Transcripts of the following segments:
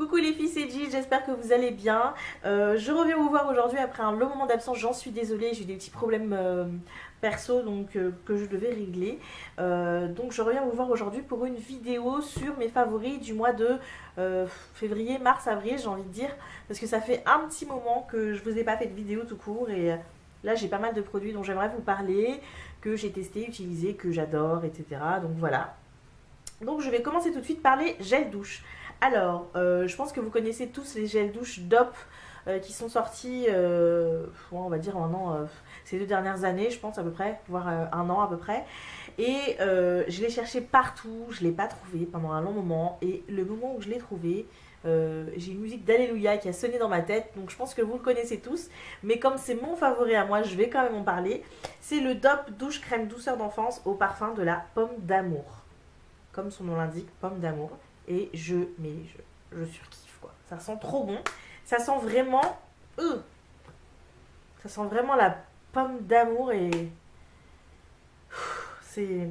Coucou les filles, c'est Jill, j'espère que vous allez bien. Je reviens vous voir aujourd'hui après un long moment d'absence, j'en suis désolée, j'ai eu des petits problèmes perso que je devais régler. Donc je reviens vous voir aujourd'hui pour une vidéo sur mes favoris du mois de février, mars, avril, j'ai envie de dire. Parce que ça fait un petit moment que je vous ai pas fait de vidéo tout court et là j'ai pas mal de produits dont j'aimerais vous parler, que j'ai testé, utilisé, que j'adore, etc. Donc voilà. Donc je vais commencer tout de suite par les gels douche. Alors, je pense que vous connaissez tous les gels douche DOP qui sont sortis, on va dire maintenant, ces 2 dernières années, je pense à peu près, voire un an à peu près. Et je l'ai cherché partout, je ne l'ai pas trouvé pendant un long moment. Et le moment où je l'ai trouvé, j'ai une musique d'Alléluia qui a sonné dans ma tête, donc je pense que vous le connaissez tous. Mais comme c'est mon favori à moi, je vais quand même en parler. C'est le DOP douche crème douceur d'enfance au parfum de la pomme d'amour. Comme son nom l'indique, pomme d'amour. Et je surkiffe quoi. Ça sent trop bon. Ça sent vraiment. Ça sent vraiment la pomme d'amour et. C'est.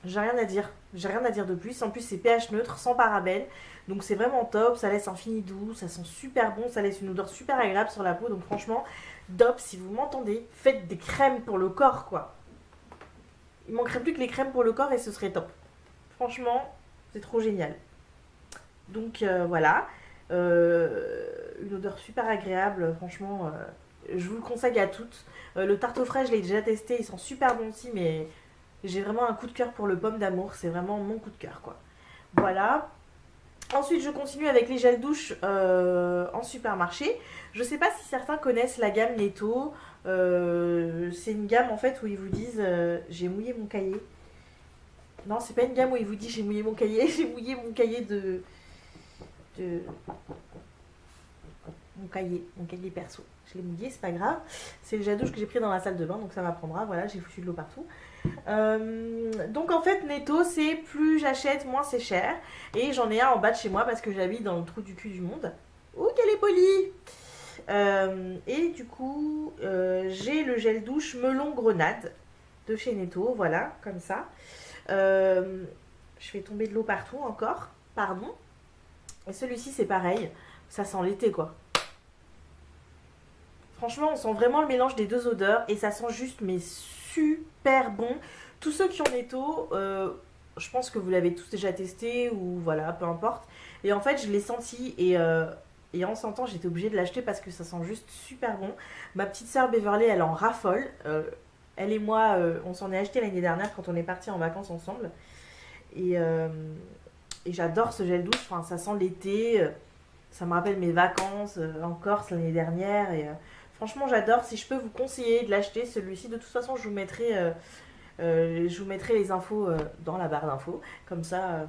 J'ai rien à dire. J'ai rien à dire de plus. En plus, c'est pH neutre, sans parabènes. Donc, c'est vraiment top. Ça laisse un fini doux. Ça sent super bon. Ça laisse une odeur super agréable sur la peau. Donc, franchement, DOP, si vous m'entendez, faites des crèmes pour le corps quoi. Il manquerait plus que les crèmes pour le corps et ce serait top. Franchement, c'est trop génial. Donc voilà. Une odeur super agréable. Franchement, je vous le conseille à toutes. Le tarte aux fraises, je l'ai déjà testé. Il sent super bon aussi. Mais j'ai vraiment un coup de cœur pour le pomme d'amour. C'est vraiment mon coup de cœur quoi. Voilà. Ensuite, je continue avec les gels douche en supermarché. Je sais pas si certains connaissent la gamme Netto. C'est une gamme en fait où ils vous disent j'ai mouillé mon cahier. Non, c'est pas une gamme où ils vous disent j'ai mouillé mon cahier. J'ai mouillé mon cahier de mon cahier perso. Je l'ai mouillé, c'est pas grave. C'est le gel douche que j'ai pris dans la salle de bain, donc ça m'apprendra. Voilà, j'ai foutu de l'eau partout. Donc en fait, Netto, c'est plus j'achète, moins c'est cher. Et j'en ai un en bas de chez moi parce que j'habite dans le trou du cul du monde. Ouh, qu'elle est polie! Et du coup, j'ai le gel douche melon grenade de chez Netto, voilà, comme ça. Je fais tomber de l'eau partout encore, pardon. Et celui-ci, c'est pareil, ça sent l'été quoi. Franchement, on sent vraiment le mélange des deux odeurs et ça sent juste mais super bon. Tous ceux qui ont Netto, je pense que vous l'avez tous déjà testé ou voilà, peu importe. Et en fait, je l'ai senti et en sentant, j'étais obligée de l'acheter parce que ça sent juste super bon. Ma petite sœur Beverly, elle en raffole. Elle et moi, on s'en est acheté l'année dernière quand on est partis en vacances ensemble. Et, euh, et j'adore ce gel douche. Enfin, ça sent l'été. Ça me rappelle mes vacances en Corse l'année dernière. Et franchement, j'adore. Si je peux vous conseiller de l'acheter, celui-ci, de toute façon, je vous mettrai les infos dans la barre d'infos. Comme ça,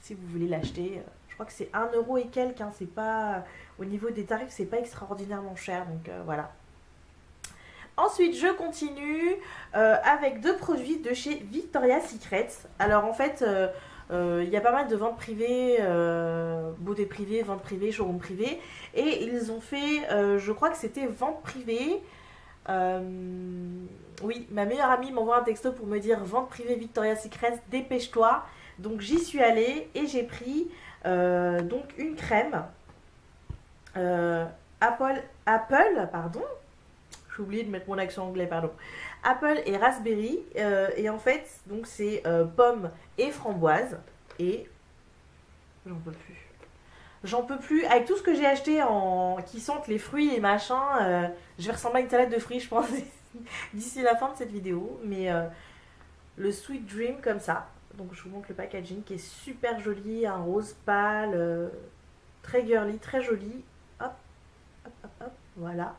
si vous voulez l'acheter, je crois que c'est 1 € et quelques. Hein, c'est pas, au niveau des tarifs, c'est pas extraordinairement cher. Donc voilà. Ensuite, je continue avec 2 produits de chez Victoria's Secret. Alors en fait, il y a pas mal de ventes privées, beauté privée, vente privée, showroom privé. Et ils ont fait, je crois que c'était vente privée. Oui, ma meilleure amie m'envoie un texto pour me dire vente privée Victoria's Secret, dépêche-toi. Donc j'y suis allée et j'ai pris donc une crème Apple, pardon. J'ai oublié de mettre mon accent anglais, pardon. Apple et raspberry. Et en fait, donc c'est pomme et framboise. Et j'en peux plus. J'en peux plus. Avec tout ce que j'ai acheté qui sentent les fruits et machin, je vais ressembler à une salade de fruits, je pense, d'ici la fin de cette vidéo. Mais le Sweet Dream comme ça. Donc je vous montre le packaging qui est super joli. Un rose pâle, très girly, très joli. Hop, hop, hop, hop. Voilà.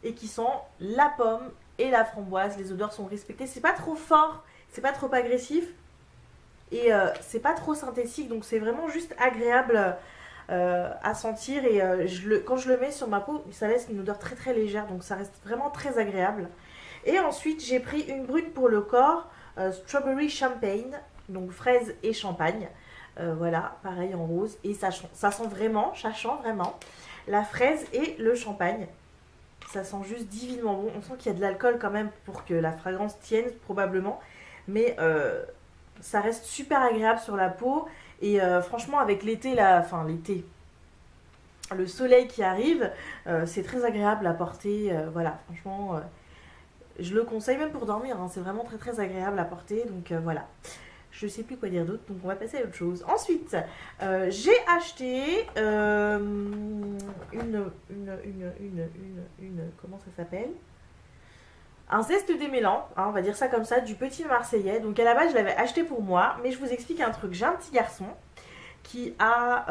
Et qui sent la pomme et la framboise. Les odeurs sont respectées. C'est pas trop fort, c'est pas trop agressif. Et c'est pas trop synthétique. Donc c'est vraiment juste agréable à sentir. Et quand je le mets sur ma peau, ça laisse une odeur très très légère. Donc ça reste vraiment très agréable. Et ensuite, j'ai pris une brune pour le corps. Strawberry Champagne. Donc fraise et champagne. Voilà, pareil en rose. Et ça sent vraiment la fraise et le champagne. Ça sent juste divinement bon. On sent qu'il y a de l'alcool quand même pour que la fragrance tienne probablement. Mais ça reste super agréable sur la peau. Et franchement, avec l'été, là, enfin l'été, le soleil qui arrive, c'est très agréable à porter. Voilà, franchement, je le conseille même pour dormir, hein, c'est vraiment très très agréable à porter. Donc voilà. Je sais plus quoi dire d'autre, donc on va passer à autre chose. Ensuite, j'ai acheté comment ça s'appelle, un zeste démêlant, hein, on va dire ça comme ça, du Petit Marseillais. Donc à la base, je l'avais acheté pour moi, mais je vous explique un truc. J'ai un petit garçon qui a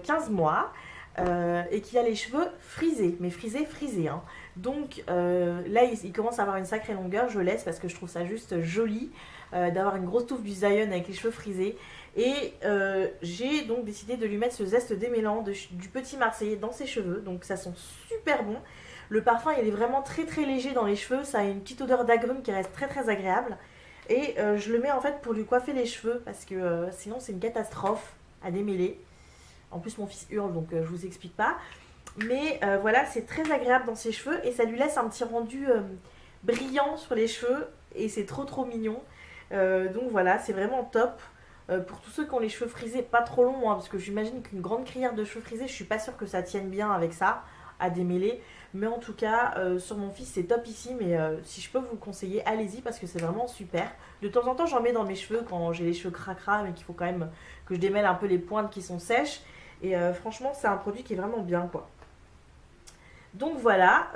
15 mois et qui a les cheveux frisés, mais frisés, frisés. Hein. Donc là, il commence à avoir une sacrée longueur, je laisse parce que je trouve ça juste joli d'avoir une grosse touffe du Zion avec les cheveux frisés. Et j'ai donc décidé de lui mettre ce zeste démêlant du Petit Marseillais dans ses cheveux, donc ça sent super bon. Le parfum, il est vraiment très très léger dans les cheveux, ça a une petite odeur d'agrumes qui reste très très agréable. Et je le mets en fait pour lui coiffer les cheveux parce que sinon c'est une catastrophe à démêler. En plus mon fils hurle donc je vous explique pas. Mais voilà, c'est très agréable dans ses cheveux et ça lui laisse un petit rendu brillant sur les cheveux et c'est trop trop mignon. Donc voilà, c'est vraiment top. Pour tous ceux qui ont les cheveux frisés, pas trop longs, hein, parce que j'imagine qu'une grande crinière de cheveux frisés, je suis pas sûre que ça tienne bien avec ça, à démêler. Mais en tout cas, sur mon fils, c'est top ici. Mais si je peux vous le conseiller, allez-y parce que c'est vraiment super. De temps en temps, j'en mets dans mes cheveux quand j'ai les cheveux cracra, mais qu'il faut quand même que je démêle un peu les pointes qui sont sèches. Et franchement, c'est un produit qui est vraiment bien, quoi. Donc voilà,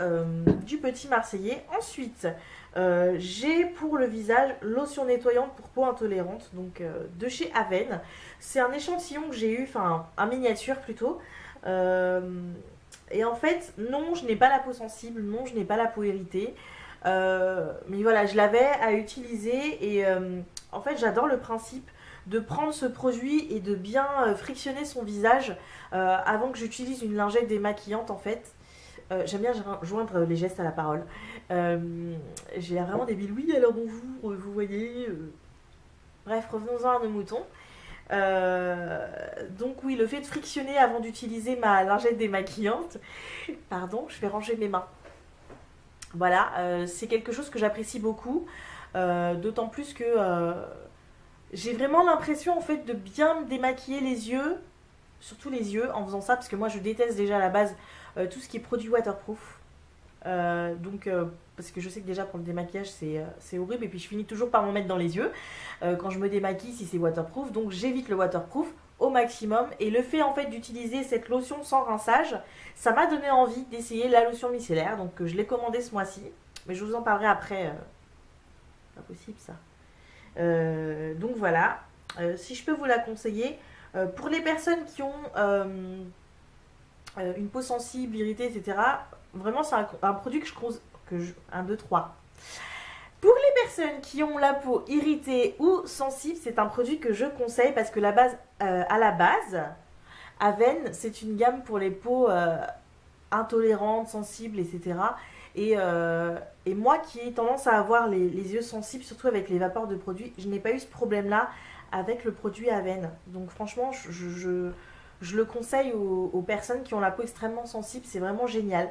du Petit Marseillais. Ensuite, j'ai pour le visage lotion nettoyante pour peau intolérante, donc de chez Aven. C'est un échantillon que j'ai eu, enfin un miniature plutôt. Et en fait, non, je n'ai pas la peau sensible, non, je n'ai pas la peau irritée. Mais voilà, je l'avais à utiliser et en fait, j'adore le principe de prendre ce produit et de bien frictionner son visage avant que j'utilise une lingette démaquillante en fait. J'aime bien joindre les gestes à la parole. J'ai l'air vraiment débile. Oui, alors bonjour, vous voyez. Bref, revenons-en à nos moutons. Donc oui, le fait de frictionner avant d'utiliser ma lingette démaquillante, pardon, je vais ranger mes mains. Voilà, c'est quelque chose que j'apprécie beaucoup, d'autant plus que j'ai vraiment l'impression en fait de bien me démaquiller les yeux, surtout les yeux en faisant ça, parce que moi je déteste déjà à la base tout ce qui est produit waterproof. Donc, parce que je sais que déjà pour le démaquillage c'est horrible et puis je finis toujours par m'en mettre dans les yeux quand je me démaquille si c'est waterproof, donc j'évite le waterproof au maximum et le fait en fait d'utiliser cette lotion sans rinçage, ça m'a donné envie d'essayer la lotion micellaire, donc je l'ai commandée ce mois-ci, mais je vous en parlerai après, pas possible ça. Donc voilà, si je peux vous la conseiller, pour les personnes qui ont une peau sensible, irritée, etc., vraiment c'est un produit que je cause. 1, 2, 3. Pour les personnes qui ont la peau irritée ou sensible, c'est un produit que je conseille parce que à la base, Aven, c'est une gamme pour les peaux intolérantes, sensibles, etc. Et moi qui ai tendance à avoir les yeux sensibles, surtout avec les vapeurs de produits, je n'ai pas eu ce problème-là avec le produit Aven. Donc franchement, je le conseille aux personnes qui ont la peau extrêmement sensible, c'est vraiment génial.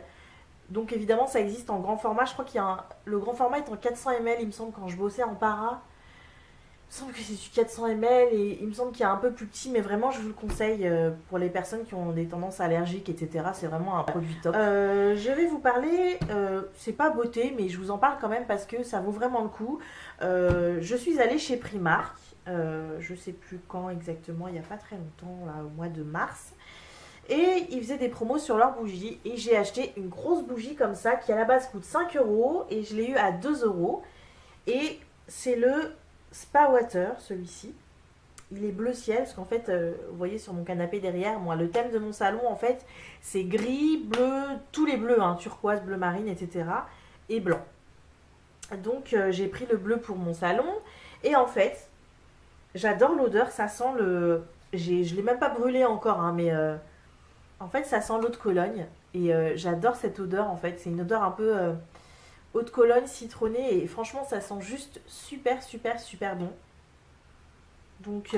Donc évidemment ça existe en grand format, je crois qu'il y a le grand format est en 400 ml il me semble quand je bossais en para. Il me semble que c'est du 400 ml et il me semble qu'il y a un peu plus petit, mais vraiment je vous le conseille pour les personnes qui ont des tendances allergiques, etc. C'est vraiment un produit top. Je vais vous parler, c'est pas beauté, mais je vous en parle quand même parce que ça vaut vraiment le coup. Je suis allée chez Primark, je sais plus quand exactement, il n'y a pas très longtemps, là, au mois de mars. Et ils faisaient des promos sur leurs bougies. Et j'ai acheté une grosse bougie comme ça qui à la base coûte 5 € et je l'ai eu à 2 €. Et c'est le Spa Water, celui-ci. Il est bleu ciel parce qu'en fait, vous voyez sur mon canapé derrière, moi le thème de mon salon en fait c'est gris, bleu, tous les bleus, hein, turquoise, bleu marine, etc. et blanc. Donc j'ai pris le bleu pour mon salon et en fait j'adore l'odeur, ça sent le... Je l'ai même pas brûlé encore, hein, mais... En fait, ça sent l'eau de Cologne et j'adore cette odeur en fait. C'est une odeur un peu eau de Cologne citronnée et franchement, ça sent juste super, super, super bon. Donc,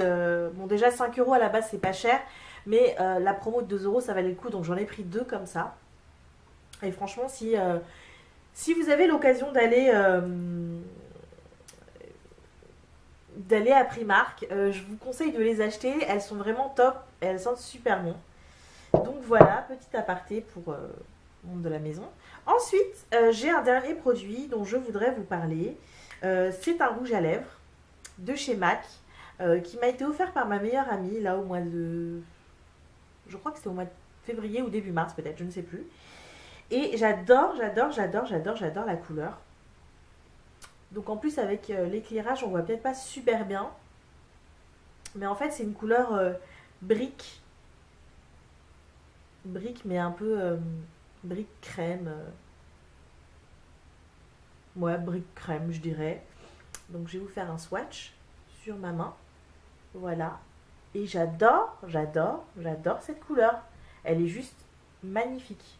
bon, déjà 5 € à la base, c'est pas cher, mais la promo de 2 € ça valait le coup donc j'en ai pris 2 comme ça. Et franchement, si vous avez l'occasion d'aller d'aller à Primark. Je vous conseille de les acheter, elles sont vraiment top, et elles sentent super bon. Donc voilà, petit aparté pour le monde de la maison. Ensuite, j'ai un dernier produit dont je voudrais vous parler. C'est un rouge à lèvres de chez MAC qui m'a été offert par ma meilleure amie là au mois de... Je crois que c'était au mois de février ou début mars peut-être, je ne sais plus. Et j'adore la couleur. Donc en plus avec l'éclairage on voit peut-être pas super bien. Mais en fait c'est une couleur brique. Brique mais un peu brique crème. Ouais, brique crème je dirais. Donc je vais vous faire un swatch sur ma main. Voilà. Et j'adore cette couleur. Elle est juste magnifique.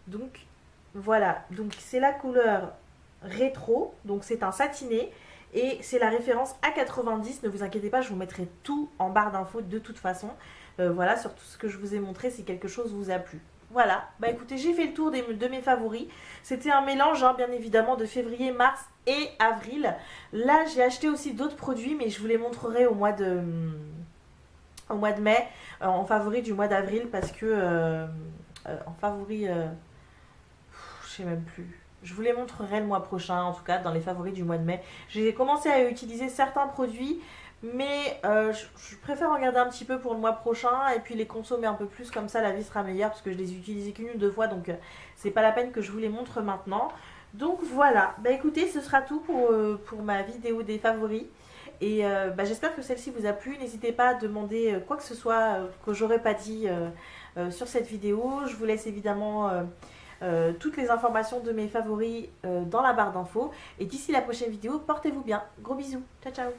Donc voilà, donc c'est la couleur rétro, donc c'est un satiné et c'est la référence A90. Ne vous inquiétez pas, je vous mettrai tout en barre d'infos de toute façon. Voilà, sur tout ce que je vous ai montré si quelque chose vous a plu. Voilà, bah écoutez, j'ai fait le tour de mes favoris. C'était un mélange, hein, bien évidemment, de février, mars et avril. Là, j'ai acheté aussi d'autres produits, mais je vous les montrerai au mois de mai, en favori du mois d'avril, parce que en favori, je sais même plus. Je vous les montrerai le mois prochain, en tout cas dans les favoris du mois de mai. J'ai commencé à utiliser certains produits, mais je préfère en garder un petit peu pour le mois prochain et puis les consommer un peu plus, comme ça la vie sera meilleure parce que je les ai utilisés qu'une ou deux fois, donc c'est pas la peine que je vous les montre maintenant. Donc voilà, bah écoutez, ce sera tout pour ma vidéo des favoris. Et bah, j'espère que celle-ci vous a plu. N'hésitez pas à demander quoi que ce soit que j'aurais pas dit sur cette vidéo. Je vous laisse évidemment toutes les informations de mes favoris dans la barre d'infos. Et d'ici la prochaine vidéo, portez-vous bien. Gros bisous. Ciao, ciao.